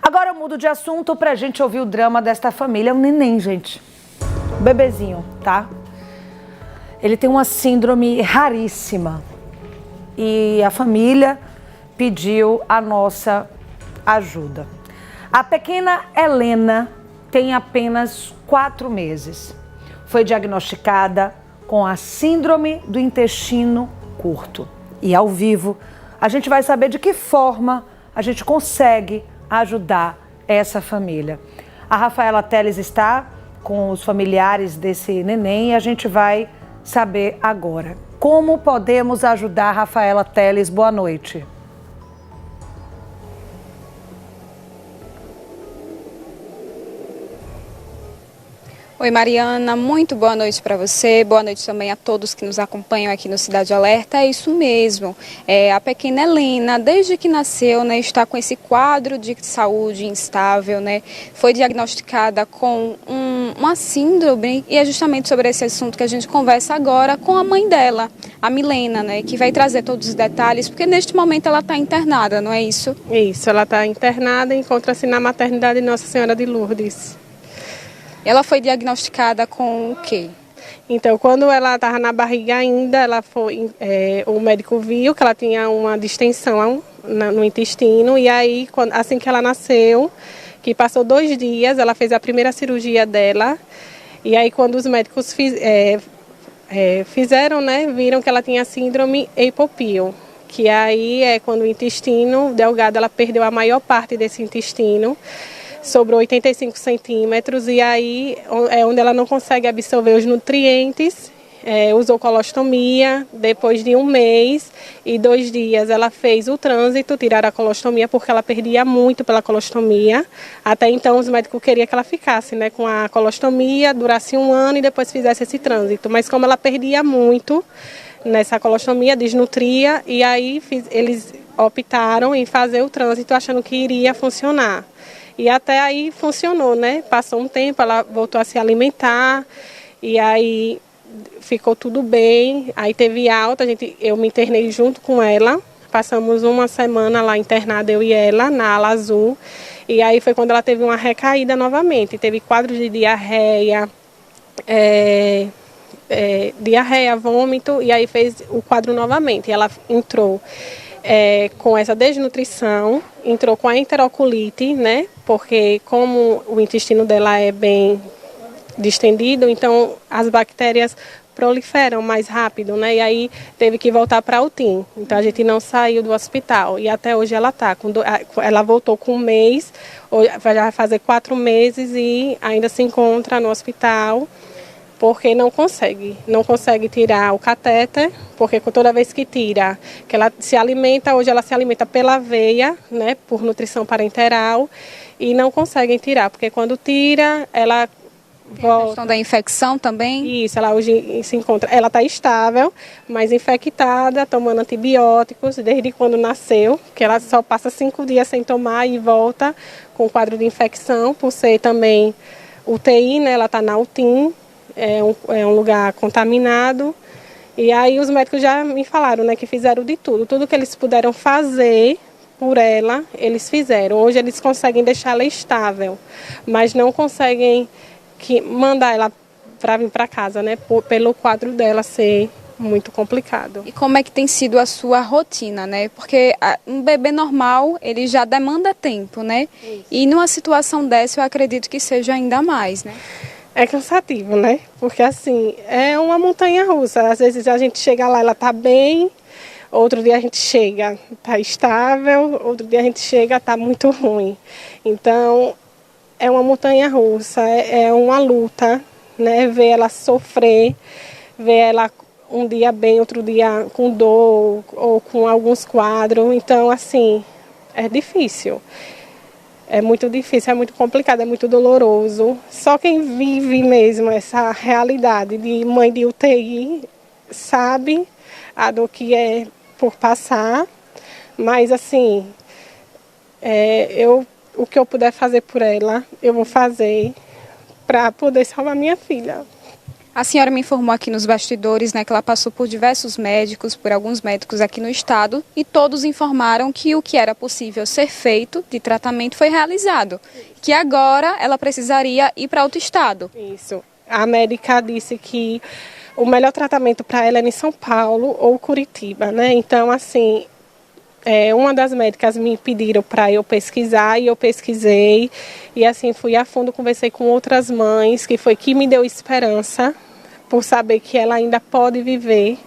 Agora eu mudo de assunto pra gente ouvir o drama desta família. É um neném, gente. Um bebezinho, tá? Ele tem uma síndrome raríssima. E a família pediu a nossa ajuda. A pequena Helena tem apenas 4 meses. Foi diagnosticada com a síndrome do intestino curto. E ao vivo, a gente vai saber de que forma a gente consegue ajudar essa família. A Rafaela Teles está com os familiares desse neném e a gente vai saber agora. Como podemos ajudar, Rafaela Teles? Boa noite. Oi, Mariana, muito boa noite para você, boa noite também a todos que nos acompanham aqui no Cidade Alerta. É isso mesmo, a pequena Helena, desde que nasceu, né, está com esse quadro de saúde instável, né, foi diagnosticada com uma síndrome e é justamente sobre esse assunto que a gente conversa agora com a mãe dela, a Milena, né, que vai trazer todos os detalhes, porque neste momento ela está internada, não é isso? Isso, ela está internada e encontra-se na maternidade Nossa Senhora de Lourdes. Ela foi diagnosticada com o quê? Então, quando ela estava na barriga ainda, o médico viu que ela tinha uma distensão no intestino e aí, assim que ela nasceu, que passou 2 dias, ela fez a primeira cirurgia dela e aí quando os médicos fizeram, né, viram que ela tinha síndrome Eipopio, que aí é quando o intestino delgado, ela perdeu a maior parte desse intestino, sobrou 85 centímetros e aí é onde ela não consegue absorver os nutrientes, usou colostomia. Depois de 1 mês e 2 dias ela fez o trânsito, tiraram a colostomia porque ela perdia muito pela colostomia. Até então os médicos queriam que ela ficasse, né, com a colostomia, durasse 1 ano e depois fizesse esse trânsito. Mas como ela perdia muito nessa colostomia, desnutria, e aí eles optaram em fazer o trânsito achando que iria funcionar. E até aí funcionou, né? Passou um tempo, ela voltou a se alimentar e aí ficou tudo bem. Aí teve alta, eu me internei junto com ela. Passamos 1 semana lá internada, eu e ela, na ala azul. E aí foi quando ela teve uma recaída novamente. Teve quadros de diarreia, vômito, e aí fez o quadro novamente. E ela entrou com essa desnutrição, entrou com a enterocolite, né? Porque como o intestino dela é bem distendido, então as bactérias proliferam mais rápido, né? E aí teve que voltar para a UTI. Então a gente não saiu do hospital e até hoje ela está. Ela voltou com 1 mês, vai fazer 4 meses e ainda se encontra no hospital. Porque não consegue tirar o catéter, porque toda vez que tira, que ela se alimenta, hoje ela se alimenta pela veia, né, por nutrição parenteral, e não conseguem tirar, porque quando tira, ela volta. A questão da infecção também? Isso, ela hoje se encontra, ela está estável, mas infectada, tomando antibióticos desde quando nasceu, que ela só passa 5 dias sem tomar e volta com quadro de infecção, por ser também UTI, né, ela está na UTI. É um lugar contaminado. E aí os médicos já me falaram, né, que fizeram de tudo. Tudo que eles puderam fazer por ela, eles fizeram. Hoje eles conseguem deixar ela estável, mas não conseguem mandar ela para vir para casa, né, pelo quadro dela ser muito complicado. E como é que tem sido a sua rotina, né? Porque um bebê normal, ele já demanda tempo, né? Isso. E numa situação dessa, eu acredito que seja ainda mais, né? É cansativo, né? Porque assim, é uma montanha-russa. Às vezes a gente chega lá, ela tá bem, outro dia a gente chega, tá estável, outro dia a gente chega, tá muito ruim. Então, é uma montanha-russa, é uma luta, né? Ver ela sofrer, ver ela um dia bem, outro dia com dor ou com alguns quadros. Então, assim, é difícil. É muito difícil, é muito complicado, é muito doloroso. Só quem vive mesmo essa realidade de mãe de UTI sabe a dor que é por passar. Mas, assim, o que eu puder fazer por ela, eu vou fazer para poder salvar minha filha. A senhora me informou aqui nos bastidores, né, que ela passou por diversos médicos, por alguns médicos aqui no estado, e todos informaram que o que era possível ser feito de tratamento foi realizado, que agora ela precisaria ir para outro estado. Isso. A médica disse que o melhor tratamento para ela é em São Paulo ou Curitiba, né? Então, assim, uma das médicas me pediram para eu pesquisar e eu pesquisei. E, assim, fui a fundo, conversei com outras mães, que me deu esperança por saber que ela ainda pode viver,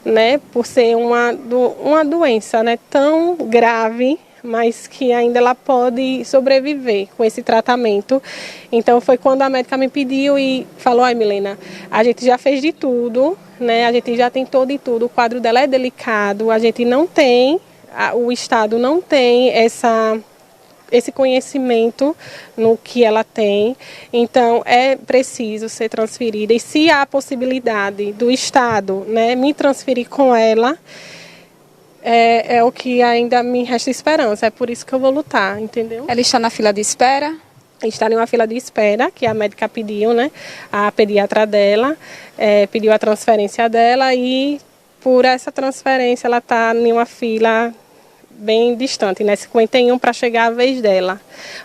né? Por ser uma doença, né, tão grave, mas que ainda ela pode sobreviver com esse tratamento. Então foi quando a médica me pediu e falou: ai, Milena, a gente já fez de tudo, né? A gente já tentou de tudo, o quadro dela é delicado, a gente não tem, o Estado não tem esse conhecimento no que ela tem, então é preciso ser transferida. E se há a possibilidade do Estado, né, me transferir com ela, é o que ainda me resta esperança, é por isso que eu vou lutar, entendeu? Ela está na fila de espera? Está em uma fila de espera, que a médica pediu, né, a pediatra dela, pediu a transferência dela e por essa transferência ela está em uma fila bem distante, né, 51 para chegar a vez dela.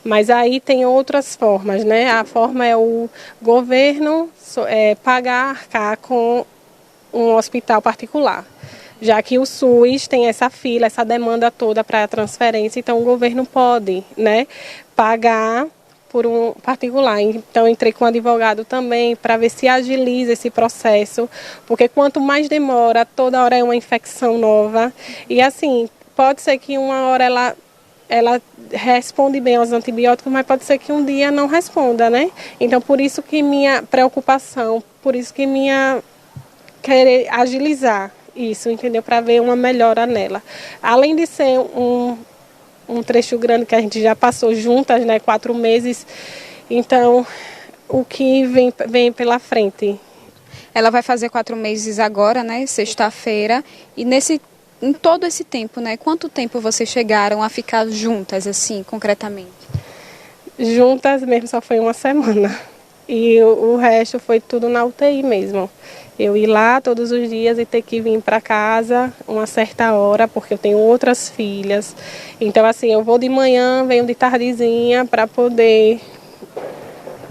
Mas aí tem outras formas, né, a forma é o governo pagar, arcar com um hospital particular. Já que o SUS tem essa fila, essa demanda toda para a transferência, então o governo pode, né, pagar por um particular. Então entrei com um advogado também para ver se agiliza esse processo, porque quanto mais demora, toda hora é uma infecção nova. E assim, pode ser que uma hora ela responde bem aos antibióticos, mas pode ser que um dia não responda, né? Então por isso que minha preocupação, por isso que minha querer agilizar isso, entendeu? Para ver uma melhora nela. Além de ser um trecho grande que a gente já passou juntas, né? 4 meses. Então, o que vem pela frente? Ela vai fazer 4 meses agora, né? Sexta-feira. E em todo esse tempo, né? Quanto tempo vocês chegaram a ficar juntas, assim, concretamente? Juntas mesmo só foi uma semana. E o resto foi tudo na UTI mesmo. Eu ir lá todos os dias e ter que vir para casa uma certa hora, porque eu tenho outras filhas. Então, assim, eu vou de manhã, venho de tardezinha para poder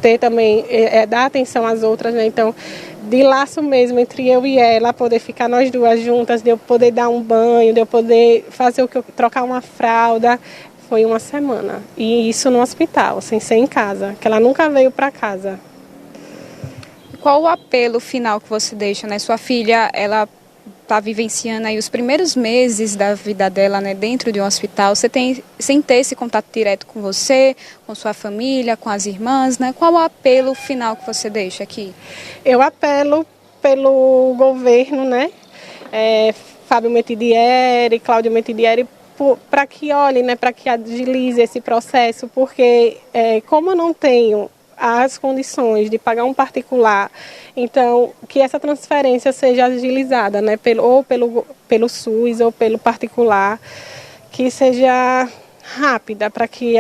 ter também, dar atenção às outras, né? Então, de laço mesmo entre eu e ela, poder ficar nós duas juntas, de eu poder dar um banho, de eu poder fazer trocar uma fralda, foi uma semana. E isso no hospital, sem ser em casa, que ela nunca veio para casa. Qual o apelo final que você deixa, né? Sua filha, ela está vivenciando aí os primeiros meses da vida dela, né, dentro de um hospital. Sem ter esse contato direto com você, com sua família, com as irmãs, né? Qual o apelo final que você deixa aqui? Eu apelo pelo governo, né? Fábio Metidieri, Cláudio Metidieri, para que olhe, né? Para que agilize esse processo, porque como eu não tenho as condições de pagar um particular, então que essa transferência seja agilizada, né, pelo SUS ou pelo particular, que seja rápida, para que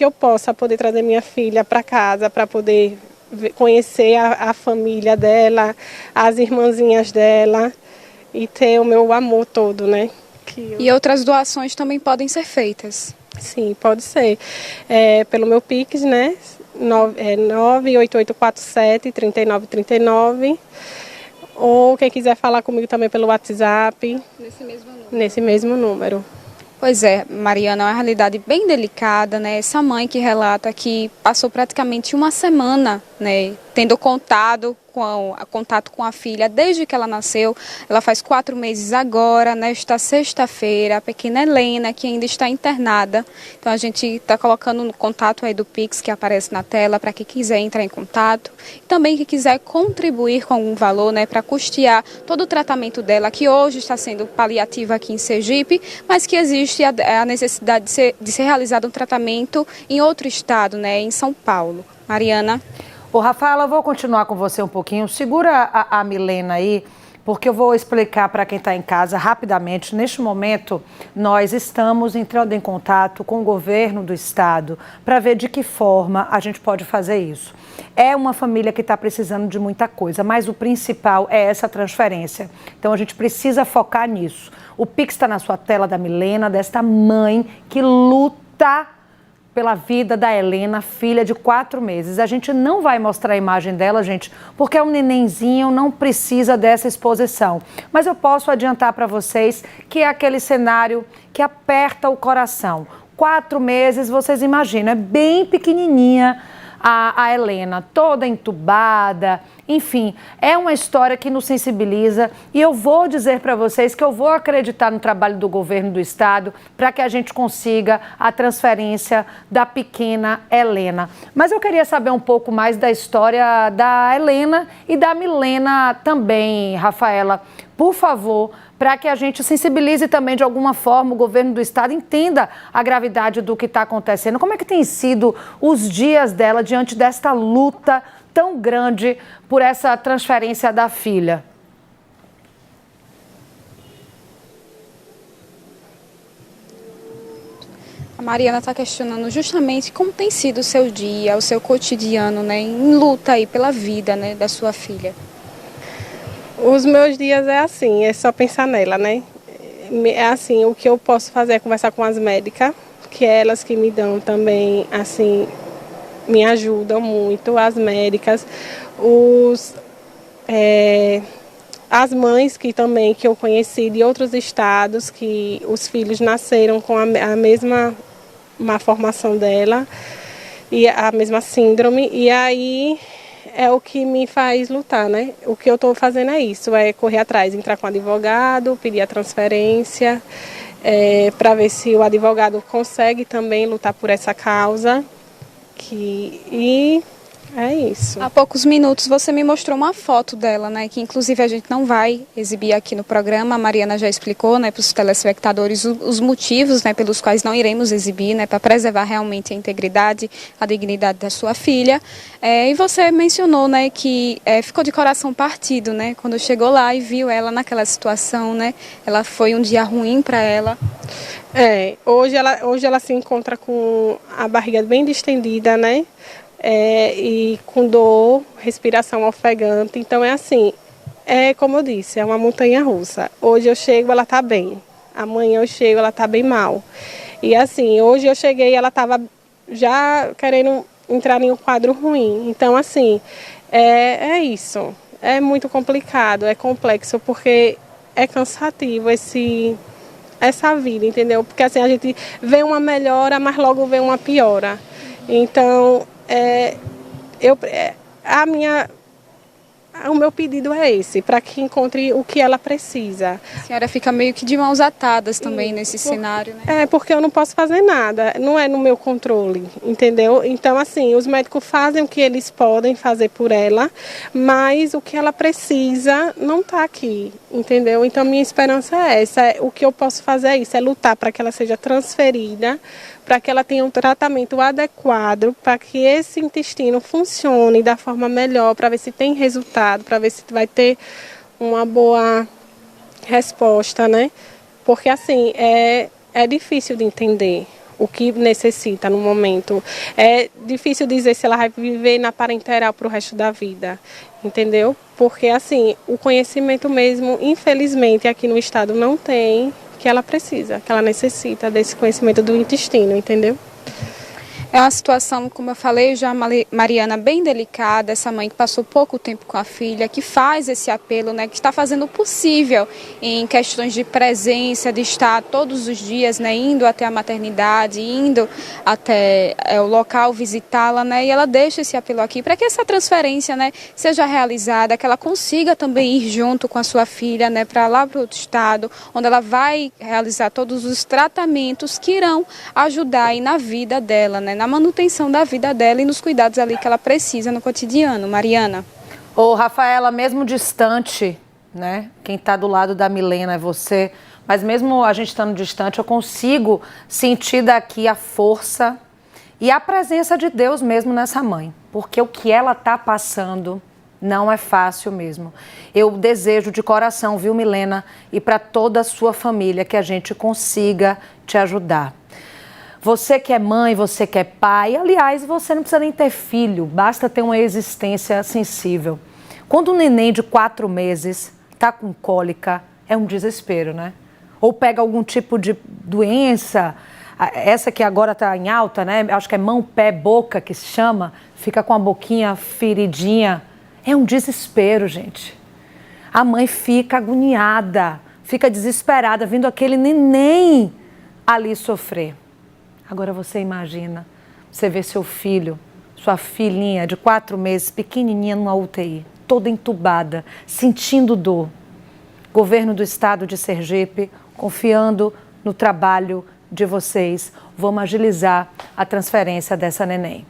eu possa poder trazer minha filha para casa, para poder conhecer a família dela, as irmãzinhas dela e ter o meu amor todo, né? E outras doações também podem ser feitas? Sim, pode ser. Pelo meu Pix, né? 98847-3939. Ou quem quiser falar comigo também pelo WhatsApp. Nesse mesmo número. Pois é, Mariana, é uma realidade bem delicada, né? Essa mãe que relata que passou praticamente uma semana, né, tendo contato com a filha desde que ela nasceu. Ela faz 4 meses agora, nesta sexta-feira, a pequena Helena, que ainda está internada. Então a gente está colocando no contato aí do Pix que aparece na tela para quem quiser entrar em contato. E também quem quiser contribuir com algum valor, né, para custear todo o tratamento dela, que hoje está sendo paliativo aqui em Sergipe, mas que existe a necessidade de ser realizado um tratamento em outro estado, né, em São Paulo. Mariana? Ô, Rafaela, eu vou continuar com você um pouquinho. Segura a Milena aí, porque eu vou explicar para quem está em casa rapidamente. Neste momento, nós estamos entrando em contato com o governo do estado para ver de que forma a gente pode fazer isso. É uma família que está precisando de muita coisa, mas o principal é essa transferência. Então a gente precisa focar nisso. O Pix está na sua tela da Milena, desta mãe que luta pela vida da Helena, filha de 4 meses. A gente não vai mostrar a imagem dela, gente, porque é um nenenzinho, não precisa dessa exposição. Mas eu posso adiantar para vocês que é aquele cenário que aperta o coração. 4 meses, vocês imaginam, é bem pequenininha a Helena, toda entubada, enfim, é uma história que nos sensibiliza e eu vou dizer para vocês que eu vou acreditar no trabalho do governo do estado para que a gente consiga a transferência da pequena Helena. Mas eu queria saber um pouco mais da história da Helena e da Milena também, Rafaela. Por favor, para que a gente sensibilize também de alguma forma, o governo do estado entenda a gravidade do que está acontecendo. Como é que tem sido os dias dela diante desta luta tão grande por essa transferência da filha? A Mariana está questionando justamente como tem sido o seu dia, o seu cotidiano, né, em luta aí pela vida, né, da sua filha. Os meus dias é assim, é só pensar nela, né? É assim, o que eu posso fazer é conversar com as médicas, que é elas que me dão também, assim, me ajudam muito, as médicas, as mães que eu conheci de outros estados, que os filhos nasceram com a mesma malformação dela, e a mesma síndrome, e aí é o que me faz lutar, né? O que eu estou fazendo é isso, é correr atrás, entrar com o advogado, pedir a transferência, para ver se o advogado consegue também lutar por essa causa, e é isso. Há poucos minutos você me mostrou uma foto dela, né? Que inclusive a gente não vai exibir aqui no programa. A Mariana já explicou, né, para os telespectadores os motivos, né, pelos quais não iremos exibir, né, para preservar realmente a integridade, a dignidade da sua filha. E você mencionou, né, que ficou de coração partido, né, quando chegou lá e viu ela naquela situação, né? Ela foi um dia ruim para ela. Hoje ela se encontra com a barriga bem distendida, né? E com dor, respiração ofegante. Então é assim, como eu disse, é uma montanha russa. Hoje eu chego, ela está bem. Amanhã eu chego, ela está bem mal. E assim, hoje eu cheguei, ela estava já querendo entrar em um quadro ruim. Então assim, é isso. É muito complicado, é complexo, porque é cansativo essa vida, entendeu? Porque assim, a gente vê uma melhora, mas logo vê uma piora. Então, o meu pedido é esse, para que encontre o que ela precisa. A senhora fica meio que de mãos atadas também nesse cenário, né? Porque eu não posso fazer nada, não é no meu controle, entendeu? Então, assim, os médicos fazem o que eles podem fazer por ela, mas o que ela precisa não está aqui, entendeu? Então, minha esperança é essa, o que eu posso fazer é isso, é lutar para que ela seja transferida, para que ela tenha um tratamento adequado, para que esse intestino funcione da forma melhor, para ver se tem resultado, para ver se vai ter uma boa resposta, né? Porque assim, é difícil de entender o que necessita no momento. É difícil dizer se ela vai viver na parenteral para o resto da vida, entendeu? Porque assim, o conhecimento mesmo, infelizmente, aqui no estado não tem, que ela precisa, que ela necessita desse conhecimento do intestino, entendeu? É uma situação, como eu falei já, Mariana, bem delicada, essa mãe que passou pouco tempo com a filha, que faz esse apelo, né, que está fazendo o possível em questões de presença, de estar todos os dias, né, indo até a maternidade, indo até o local visitá-la, né, e ela deixa esse apelo aqui para que essa transferência, né, seja realizada, que ela consiga também ir junto com a sua filha, né, para lá para outro estado, onde ela vai realizar todos os tratamentos que irão ajudar aí na vida dela, né, na manutenção da vida dela e nos cuidados ali que ela precisa no cotidiano. Mariana. Ô, Rafaela, mesmo distante, né? Quem está do lado da Milena é você, mas mesmo a gente estando distante, eu consigo sentir daqui a força e a presença de Deus mesmo nessa mãe. Porque o que ela está passando Não é fácil mesmo. Eu desejo de coração, viu, Milena, e para toda a sua família, que a gente consiga te ajudar. Você que é mãe, você que é pai, aliás, você não precisa nem ter filho, basta ter uma existência sensível. Quando um neném de 4 meses está com cólica, é um desespero, né? Ou pega algum tipo de doença, essa que agora está em alta, né? Acho que é mão, pé, boca que se chama, fica com a boquinha feridinha. É um desespero, gente. A mãe fica agoniada, fica desesperada, vendo aquele neném ali sofrer. Agora você imagina, você vê seu filho, sua filhinha de 4 meses, pequenininha numa UTI, toda entubada, sentindo dor. Governo do estado de Sergipe, confiando no trabalho de vocês, vamos agilizar a transferência dessa neném.